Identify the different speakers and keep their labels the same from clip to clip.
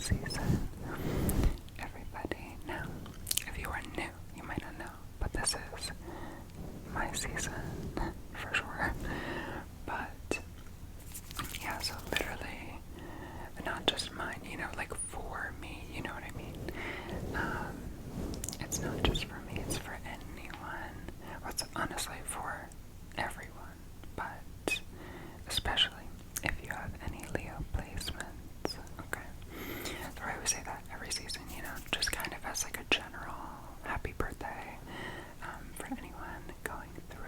Speaker 1: season, everybody. Now, if you are new, you might not know, but this is my season, for sure. But, yeah, so literally, not just mine, like for me, you know what I mean? It's not just for me, it's for anyone. Well, it's honestly for everyone, but especially if you have any Leo placements, okay? So I always say that every season, just kind of as like a general happy birthday for anyone going through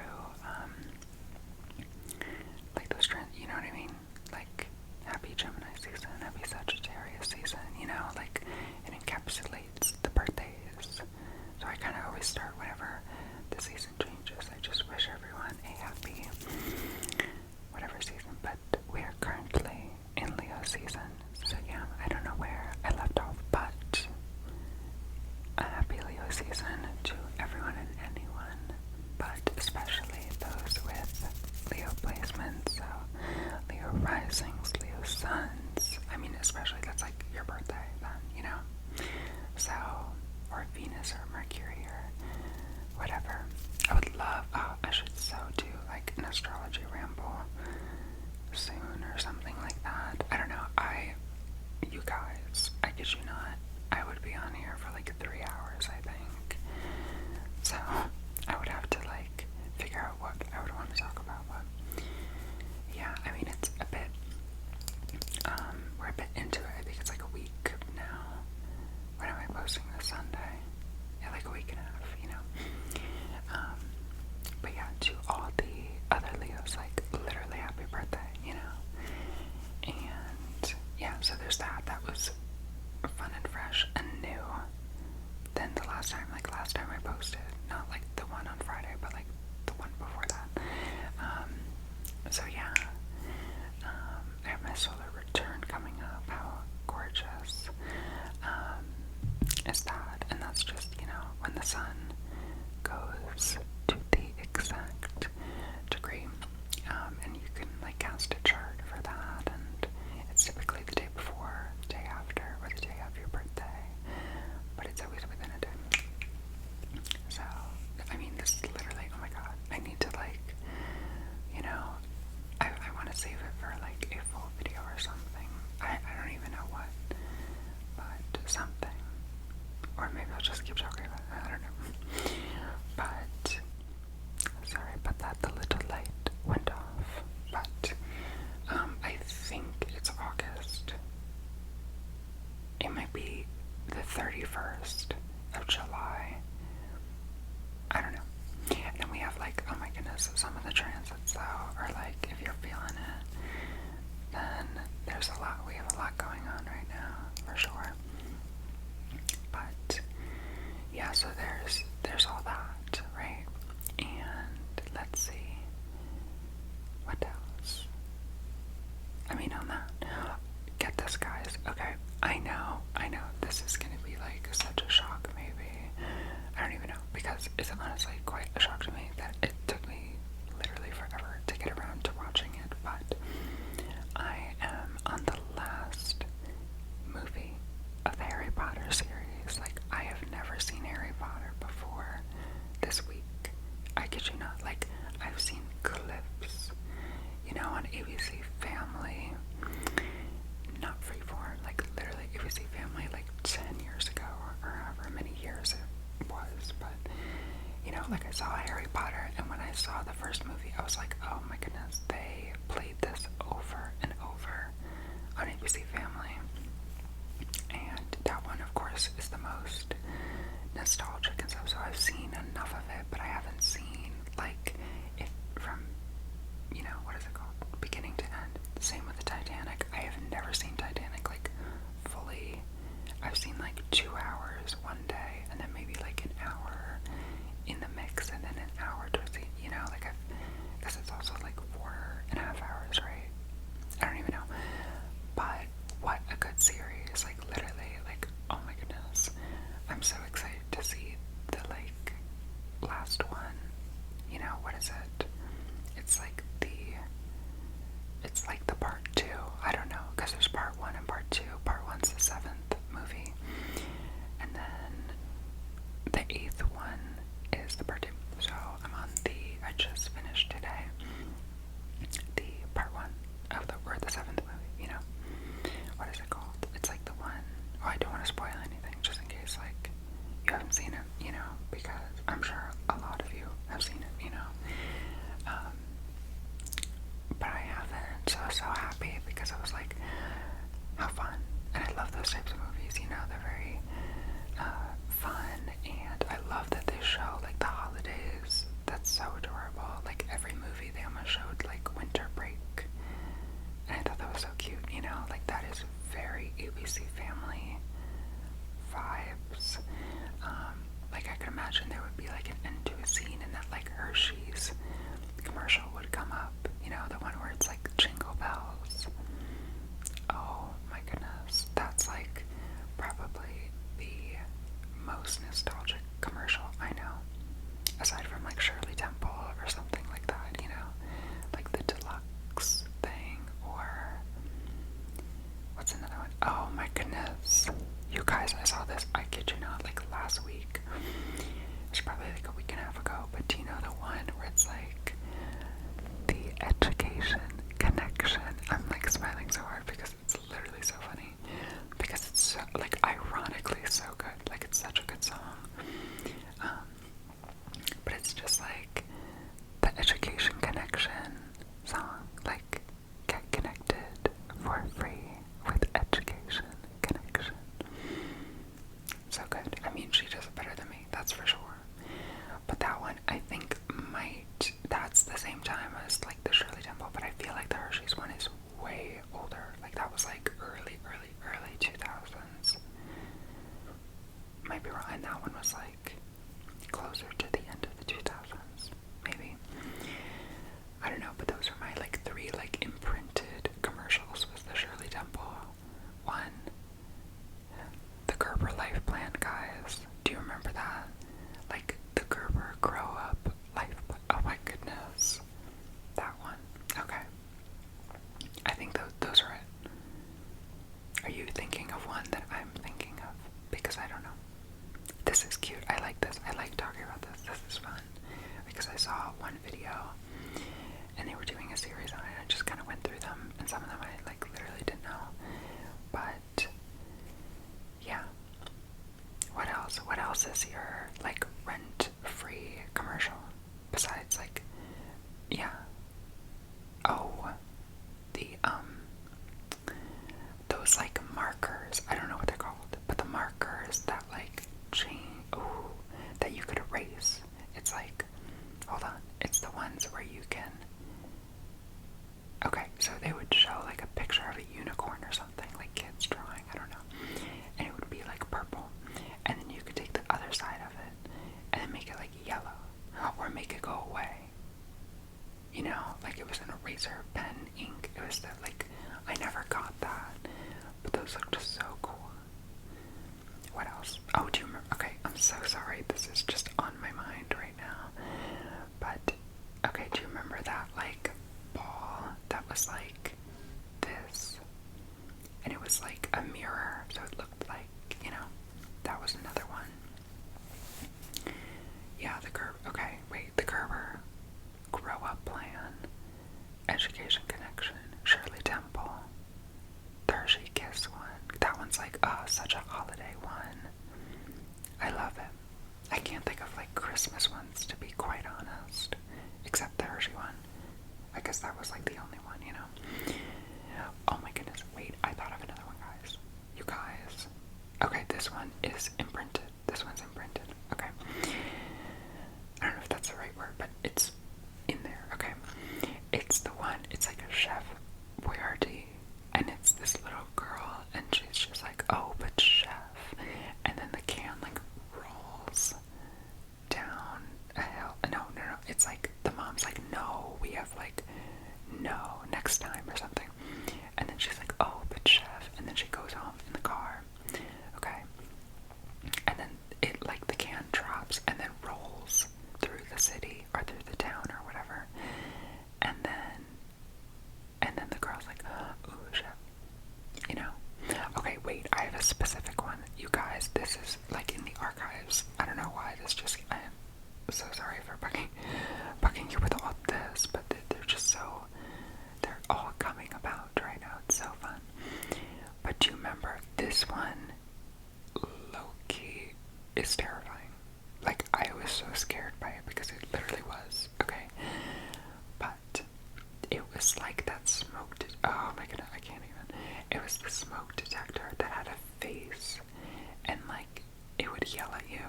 Speaker 1: like those trends, you know what I mean? Like happy Gemini season, happy Sagittarius season, like it encapsulates the birthdays. So I kind of always start whenever the season changes. I just wish everyone a happy whatever season, but we are currently in Leo season. So yeah, I don't know where I left off, but a happy Leo season to everyone and anyone, but especially those with Leo placements, so Leo risings, Leo suns. I mean, especially that's like your birthday then, so, or Venus or Mercury or whatever. I would love, I should so do like an astrology ramble soon or something like that. I don't know, you guys, I kid you not, I would be on here for like 3 hours, I think. So, I would have to like figure out what I would want to talk about, but yeah, I mean, it's a bit, we're a bit into it. I think it's like a week now. When am I posting this Sunday? Yeah, like a week and a half, but yeah, to all the other Leos, like, literally happy birthday, and yeah, so there's that. That was fun and fresh and new than the last time. Like, last time I posted, not like the one on Friday, but like the one before that. So yeah, I have my solar return coming up. How gorgeous is that? And that's just, when the sun goes to the exact degree, and you can like cast a chart for that, and it's typically the day before, the day after, or the day of your birthday, but it's always within a day. So, I mean, this is literally, oh my god, I need to like, I want to save it for like a full video or something. I don't even know what, but something. Or maybe I'll just keep talking about it, I don't know. But, sorry about that, the little light went off. But, I think it's August. It might be the 31st of July. I don't know. And then we have like, oh my goodness, some of the transits though are like, if you're feeling it, then there's a lot, we have a lot going on right now, for sure. But, yeah, so there's all that, right? And let's see, what else? I mean, on that, get this, guys, okay, I know, this is gonna be like such a shock, maybe, I don't even know, because it's honestly quite a shock to me that it took me literally forever to get around to watching it, but I am on the last movie of the Harry Potter series. Like, I have never seen Harry Potter before this week. I kid you not. Like, I've seen clips, on ABC Family, not Freeform, like literally ABC Family, like 10 years ago, or however many years it was, but, like I saw Harry Potter, and when I saw the first movie, I was like, oh my goodness, they played this over and over on ABC Family. And that one, of course, is the most nostalgic and stuff, so I've seen enough of it, but I haven't seen, like, it from, what is it called, beginning to end. Same with the Titanic. I have never seen Titanic, like, fully. I've seen, like, 2 hours one day, and then maybe, like, an hour in the mix, and then an hour towards the, like, because it's also, like, 4.5 hours, right? I don't even know. But what a good series, like, literally, like, oh my goodness, I'm so excited to see the, like, last one, what is it, it's like the part 2, I don't know, because there's part 1 and part 2, part 1's the 7th, 8th one is the part 2. So I'm on I just finished today the part 1 of or the 7th movie, you know? What is it called? It's like the one, oh, I don't want to spoil anything, just in case, like, you haven't seen it, you know? Because I'm sure a lot of you have seen it, you know? But I haven't, so I was so happy because I was like, how fun. And I love those types of movies, you know? They're very fun, and I love that they show like the holidays. That's so adorable. Like every movie they almost showed like winter break, and I thought that was so cute, you know? Like that is very ABC Family vibes. Like I could imagine there would be like an end to a scene and that like Hershey's commercial would come up, you know, the one where it's like Jingle Bells. Oh my goodness, that's like probably the most nostalgic commercial I know, aside from like Shirley Temple or something like that, you know, like the deluxe thing, or what's another one? Oh my goodness, you guys, I saw this, I kid you not, like last week. It's probably like a week and a half ago, but do you know the one where it's like the education connection? I'm like smiling so hard because it's literally so funny, because it's so, like ironically so good, like it's such a good song. But it's just like the education connection song, like get connected for free with education connection. So good. I mean, she does it better than me, that's for sure. But that one, I think that's the same time as like the Shirley Temple, but I feel like the Hershey's one is way older. Like that was like early 2000s. Might be wrong, and that one was like closer to the end of the 2000s, maybe. I don't know, but those are my like 3 like imprinted commercials. Was the Shirley Temple one, the Gerber Life Plan, guys. Do you remember that? Like the Gerber Grow Up Life Plan. Oh my goodness, that one. Okay, I think those are it. Are you thinking of one that I'm thinking of? Because I don't know. This is cute. I like this. I like talking about this. This is fun. Because I saw one video and they were doing a series on it. I just kind of went through them, and some of them I like literally didn't know. But yeah. What else? What else is your like rent-free commercial besides like, yeah. Oh, the those like markers. I don't know what they're called, but the markers that like that you could erase. It's like, hold on, it's the ones where you can, okay, so they would show like a picture of a unicorn or something, like kids drawing, I don't know, and it would be like purple, and then you could take the other side of it and then make it like yellow, or make it go away, you know, like it was an eraser pen ink. It was that, like, I never got that, but those look just so cool. What else? Oh, do you remember? Okay, I'm so sorry. This is just on my mind right now. But, okay, do you remember that, like, ball that was like this? And it was like a mirror, so it looked like, you know, that was another one. Yeah, the Gerber Grow Up Plan, Education Connection, Shirley Temple, the Hershey Kiss one. That one's like, oh, such a holiday one. I love it. I can't think of like Christmas ones, to be quite honest, except the Hershey one. I guess that was like the only one, you know. Oh my goodness, wait, I thought of another one, guys. You guys. Okay, this one is imprinted. This one's imprinted. Okay. I don't know if that's the right word, but it's in there. Okay. It's the one, it's like a Chef Boyardee, and it's this little girl, and she's just like, oh, but chef. And then the can like rolls down a hill. No. It's like the mom's like, no, we have like, no, next time or something. And then she's like, oh, but chef. And then she goes home in the car. Okay. And then it like the can drops and then rolls through the city or through the town or whatever. And then the girl's like, ooh, chef. You know? Okay, wait, I have a specific one. one. You guys, this is like in the archives. I don't know why this just, I am so sorry for bugging you with all this, but they're just so, they're all coming about right now. It's so fun. But do you remember this one? Low-key is terrifying. Like, I was so scared by it because it literally was, okay? But it was like that smoke, oh my goodness, I can't even. It was the smoke detector that had a face, and like, it would yell at you,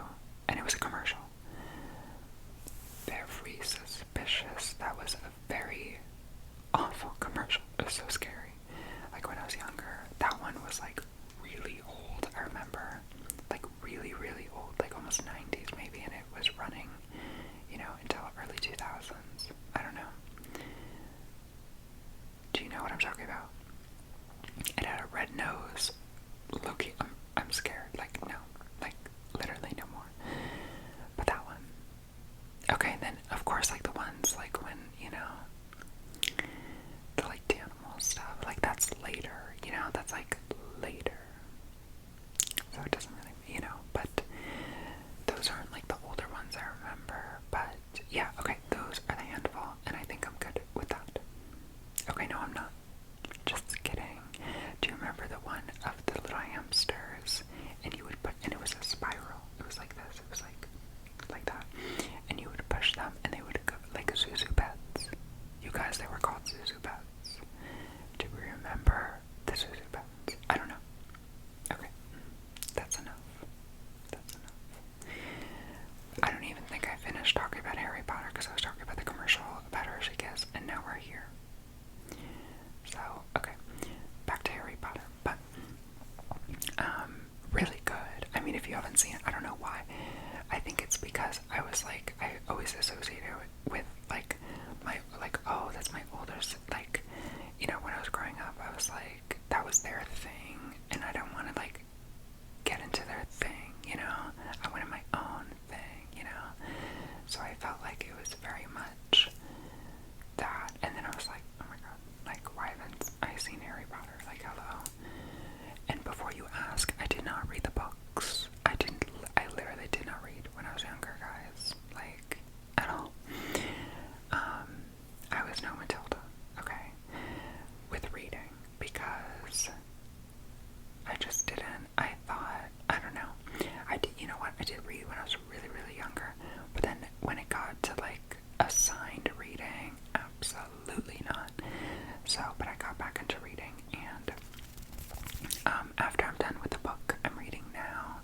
Speaker 1: and it was a commercial. Very suspicious. That was a very awful commercial. It was so scary. Like, when I was younger, that one was like really old, I remember. Like, really, really old, like almost 90s maybe, and it was running, you know, until early 2000s. I don't know. Do you know what I'm talking about? It had a red nose. Loki, I'm scared. Like, no. Like, literally no more. But that one. Okay, and then, of course, like, the ones, like, when, you know, the, like, the animal stuff. Like, that's later, you know? That's, like, later. So it doesn't really, you know, but those aren't, like, the older ones I remember. But, yeah, okay, those are the handful, and I think I'm good with that. Okay, no, I'm not. Just kidding. Do you remember the one of the little hamsters? And you would put, and it was a spiral. It was like this. It was like that. And you would push them, and they would go like Zuzu beds. You guys, they were called Zuzu beds. Do we remember the Zuzu beds? I don't know. Okay, that's enough. That's enough. I don't even think I finished talking about Harry Potter because I was talking about the commercial about Hershey Kiss, and now we're here. So, okay, back to Harry Potter, but, really good. I mean, if you haven't seen it, I don't know why. I think it's because I was like, I always associated it with, like, my, like, oh, that's my older, like, you know, when I was growing up, I was like, that was their thing, and I don't want to, like, get into their thing, you know? I wanted my own thing, you know? So I felt like it was very much that, and then I was like, oh my god, like, why haven't I seen Harry Potter? Like, hello. And before you ask, I did not read the books. I literally did not read when I was younger, guys. Like, at all. I was no Matilda, okay, with reading, because I just didn't. I thought, I don't know. I did, you know what, I did read when I was really, really younger, but then when it got to, like, assigned reading, absolutely not. So, but I got back into reading, and after I'm done with the book I'm reading now,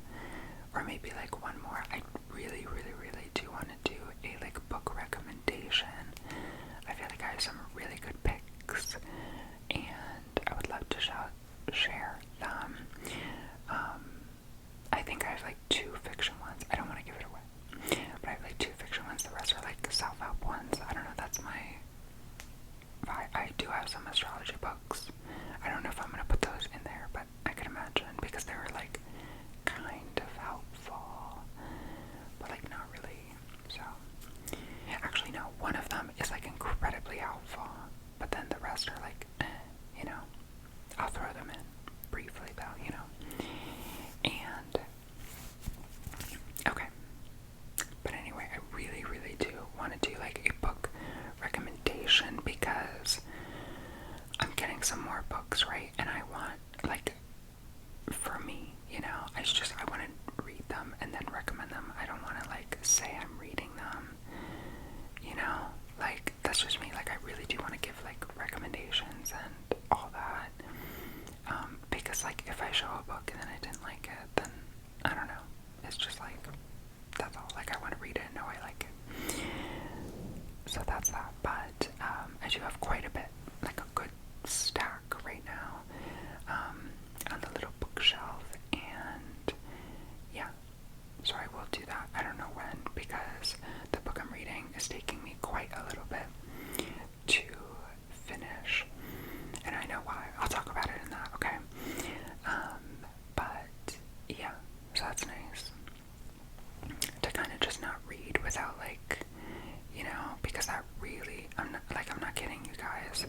Speaker 1: or maybe like one more, I really, really, really do want to do a like book recommendation. I feel like I have some really good picks, and I would love to share them. I think I have like 2 fiction ones. I don't want to give it away, but I have like 2 fiction ones. The rest are like self-help ones. I don't know, that's my... I do have some astrology books. I don't know if I'm going to put those in there, but I could imagine, because they were like kind of helpful, but like not really. So, actually no, one of them is like incredibly helpful, but then the rest are like, you know, I'll throw them in briefly though, you know. And, okay. But anyway, I really, really do want to do like a book recommendation, because I'm getting some more books, right? And I want, like, for me, you know, I want to read them and then recommend them. I don't want to, like, say I'm reading them, you know? Like, that's just me. Like, I really do want to give, like, recommendations and all that. Because, like, if I show a book and then I didn't like it, then, I don't know. It's just, like, that's all. Like, I want to read it and know I like it. So that's that. But, I do have quite a bit, like, a good stack right now, on the little bookshelf, and yeah, so I will do that. I don't know when, because the book I'm reading is taking me quite a little bit to finish, and I know why. I'll talk about it in that, okay? But yeah, so that's nice to kind of just not read without, like, you know, because that really, I'm not kidding you guys,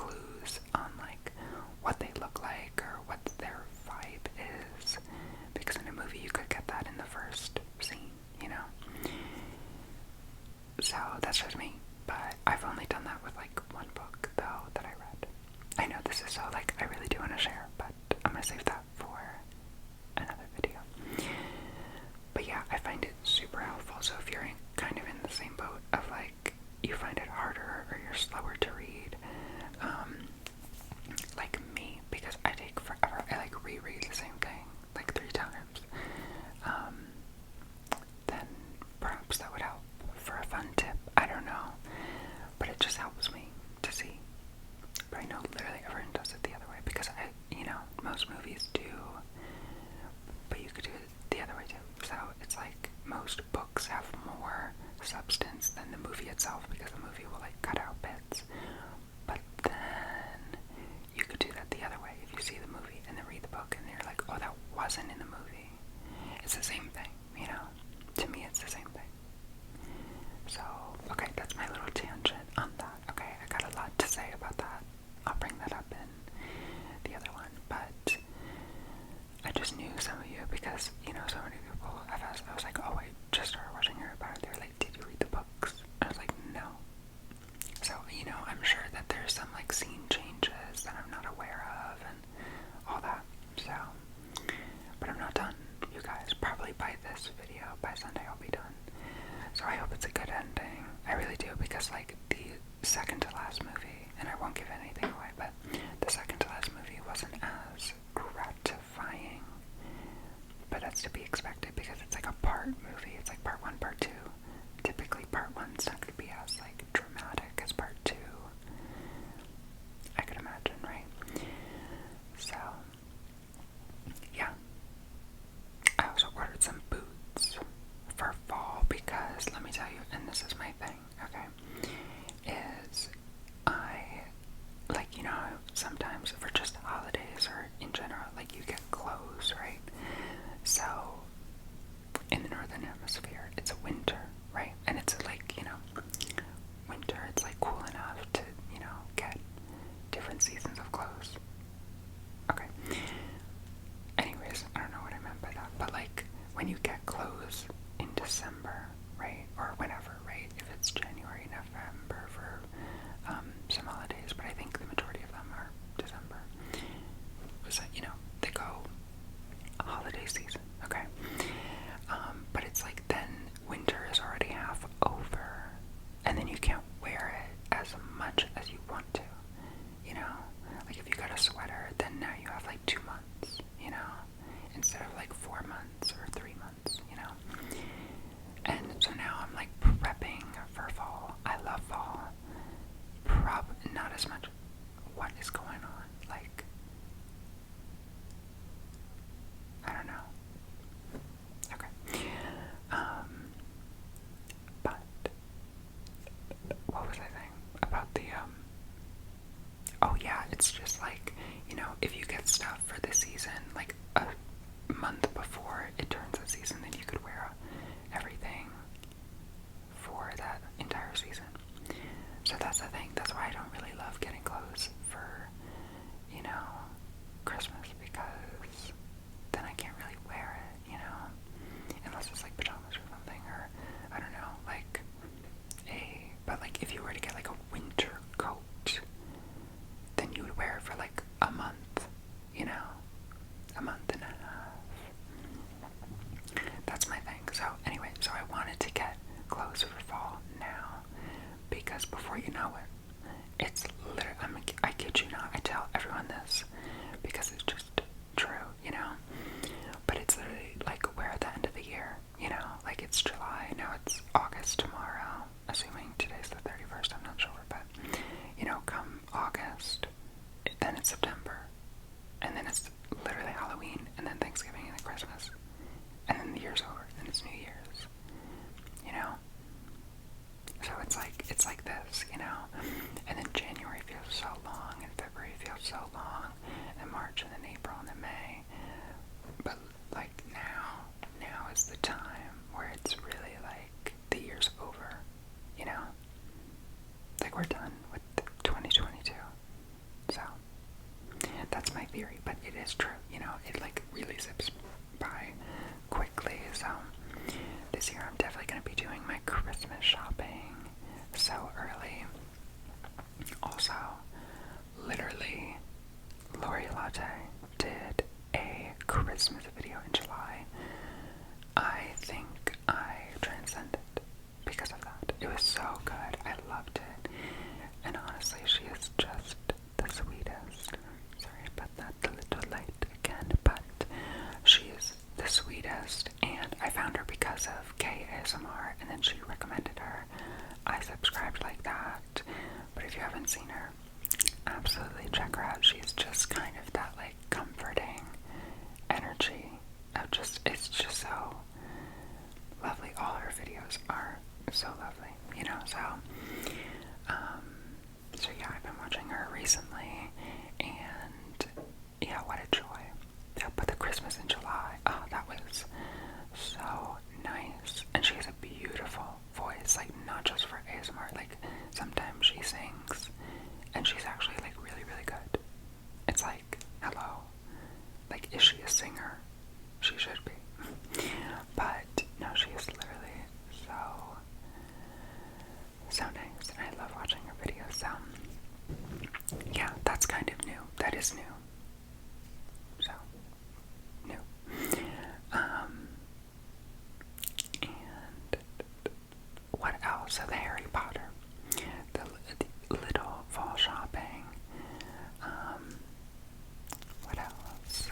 Speaker 1: clues on like what they look like or what their vibe is, because in a movie you could get that in the first scene, you know? So that's just me, but I've only done that with like one book though that I read. I know this is so like I really do want to share, but I'm gonna save that for another video. But yeah, I find it super helpful. So if you're kind of in the same boat of like you find it harder or you're slower to read, like me, because I take forever. I like reread the same thing like 3 times. Then perhaps that would help for a fun tip. I don't know, but it just helps me to see. But I know literally everyone does it the other way, because most movies do, but you could do it the other way too. So it's like most books have more substance than the movie itself, because the movie will like cut out bits. But then you could do that the other way. If you see the movie and then read the book and you're like, oh, that wasn't in the movie. It's the same thing, you know? To me, it's the same thing. So, okay, that's my little tangent on that. Okay, I got a lot to say about that. I'll bring that up in the other one, but I just knew some of you, because, so many people have asked. I was like, oh, I just started watching Harry Potter. They were like, did you read the books? I was like, no. So, I'm sure that there's some, like, scene changes that I'm not aware of and all that. So, but I'm not done, you guys. Probably by this video, by Sunday, I'll be done. So I hope it's a good ending. I really do, because, like, the second to last movie, and I won't give anything away, but the second to last movie wasn't as gratifying, but that's to be expected, because it's like a part movie. It's like part 1, part 2. Typically part 1's not going to be as like dramatic as part 2, I could imagine, right? So yeah, I also ordered some boots for fall, because let me tell you, and this is my thing, okay, is I, like, sometimes for just holidays or in general, like, you get clothes, right? So in the northern hemisphere, it's winter, right? And it's like, winter, it's like cool enough to, get different seasons of clothes. Okay. Anyways, I don't know what I meant by that, but like, when you get clothes in December, right? Or whenever, right? If it's January, November for some holidays, but I think the majority of them are December. Was that, they go holiday season, okay? But it's like then winter is already half over, and then you can't wear it as much as you want to, Like if you got a sweater, then now you have like 2 months, instead of like 4 months or 3 months, And so now I'm like prepping for fall. I love fall. Not as much. What is going on? Like, I don't know. Okay. But what was I saying about the oh yeah, it's just like, if you get stuff for the season, like a month before it turns the season, then you could wear everything for that entire season. So that's the thing. That's why I don't really love getting clothes for, Christmas, because then I can't really wear it, unless it's like pajamas or something, or I don't know, like but like if you were to get like a winter coat, then you would wear it for like a month, a month and a half. That's my thing. So anyway, so I wanted to get clothes for fall now, because before you know it, it's literally, I kid you not, I tell everyone this, because it's just seen her, absolutely check her out. She's just kind of that like comforting energy of just, it's just so lovely. All her videos are so lovely, you know, so yeah, I've been watching her recently, and yeah, what a joy. Yeah, but the Christmas in July, oh, that was so nice. And she has a beautiful voice, like not just for ASMR, like sometimes she sings and she's actually like really, really good. It's like, hello, like is she a singer? She should be. But no, she is literally so nice, and I love watching her videos. So yeah, that's kind of new. That is new. So new. And what else? So the Harry Potter, the little fall shopping. What else?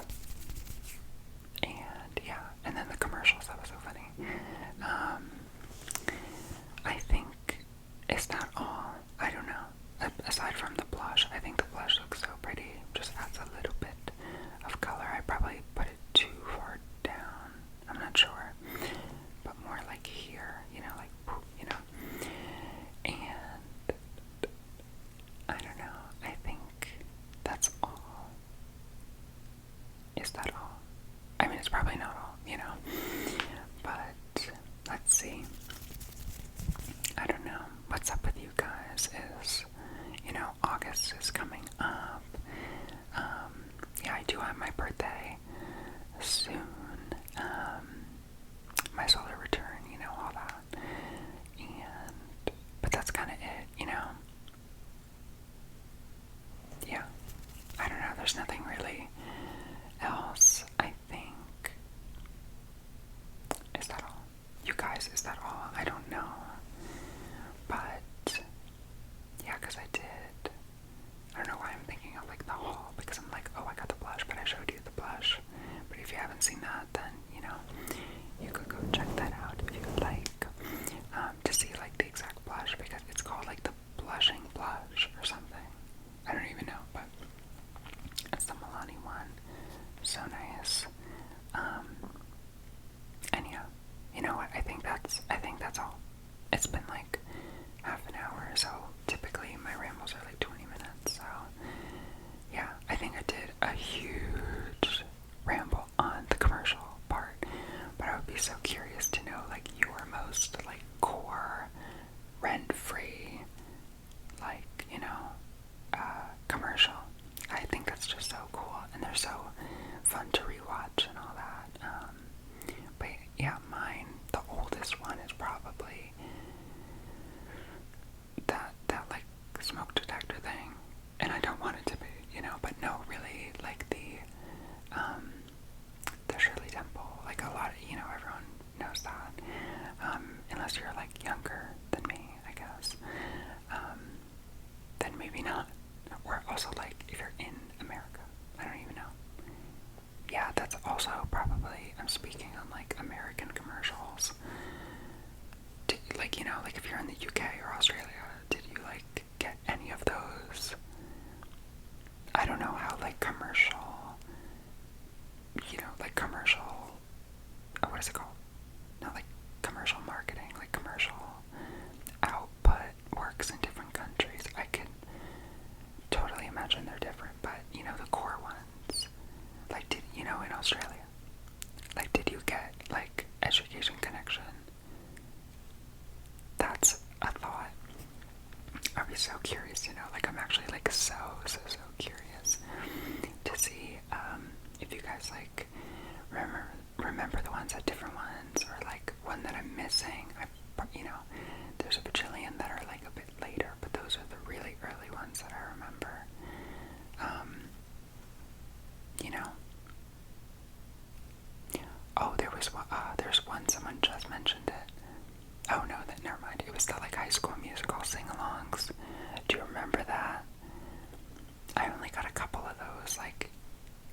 Speaker 1: And yeah, and then the commercials. That was so funny. I think, is that all? I don't know. Aside from the blush, I think the blush looks so pretty. Just adds a little bit of color. I probably put it too far down. I'm not sure. But more like here, you know, like, you know. And I don't know. I think that's all. Is that all? I mean, it's probably not all, you know. But let's see. I don't know. What's up with you guys is, you know, August is coming up. Yeah, I do have my birthday soon. My solar return, you know, all that. But that's kind of it, you know. Yeah. I don't know. There's nothing really else, I think. Is that all? You guys, is that all? I don't know. But, yeah, because I did. I don't know why I'm thinking of, like, the haul, because I'm like, oh, I got the blush, but I showed you the blush. But if you haven't seen that, then, you know, you could go check that out if you'd like, to see, like, the exact blush, because it's called, like, the blushing blush or something. I don't even know, but it's the Milani one. So nice. And yeah, you know what? I think that's all. It's been like half an hour, so typically my rambles are like 20 minutes. So yeah, I think I did a huge ramble on the commercial part, but I would be so curious to know like your most like core, rent-free, like, you know, commercial. I think that's just so cool, and they're so fun to rewatch and all that. But yeah, mine, the oldest one is probably that like smoke detector thing, and I don't want it to be, you know, but no, really, like the Shirley Temple, like a lot of, you know, everyone knows that, unless you're like younger than me, I guess, then maybe not, or also like if you're in America, I don't even know. Yeah, that's also probably, I'm speaking on like American commercials. Like, you know, like if you're in the UK or Australia, did you like get any of those? I don't know how like commercial, you know, like commercial, what is it called? Not like commercial marketing, like commercial output works in different countries. I can totally imagine they're different, but you know, the core ones, like, did you know, in Australia, like, did you get like Education Connection? That's a thought. I'd be so curious to know, like, I'm actually like so curious to see if you guys like remember the ones at different ones, or like one that I'm missing. You know, there's a bajillion that are like a bit later, but those are the really early ones that I remember. You know. Oh, there's one, someone just mentioned it. Oh no, never mind. It was the like High School Musical sing-alongs. Do you remember that? I only got a couple of those, like,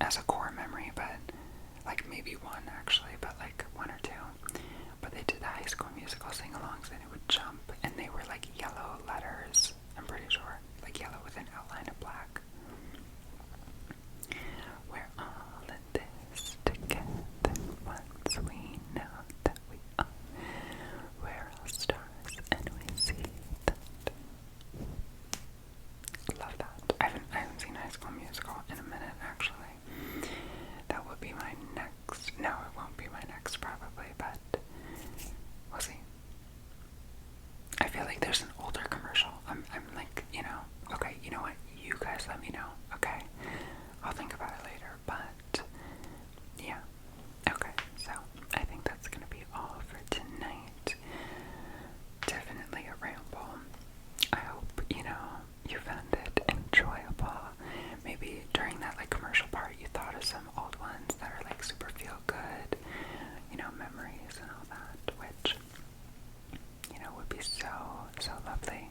Speaker 1: as a core memory, but like maybe one actually, but like one or two. But they did the High School Musical sing-alongs, and it would jump, and they were like yellow letters. I'm pretty sure, like yellow with School Musical in a minute, actually. That would be my next. No, it won't be my next, probably, but we'll see. I feel like there's an older commercial. I'm like, okay, you know what? You guys let me know, okay? I'll think about it later, but yeah. Okay, so I think that's gonna be all for tonight. Definitely a ramble. I hope, you found it enjoyable. Maybe during that commercial part you thought of some old ones that are super feel good, memories and all that, which would be so lovely.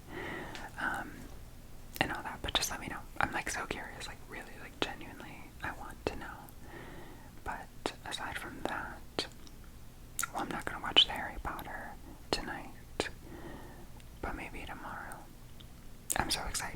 Speaker 1: And all that, but just let me know. I'm so curious, really, genuinely, I want to know. But aside from that, well, I'm not gonna watch the Harry Potter tonight, but maybe tomorrow. I'm so excited.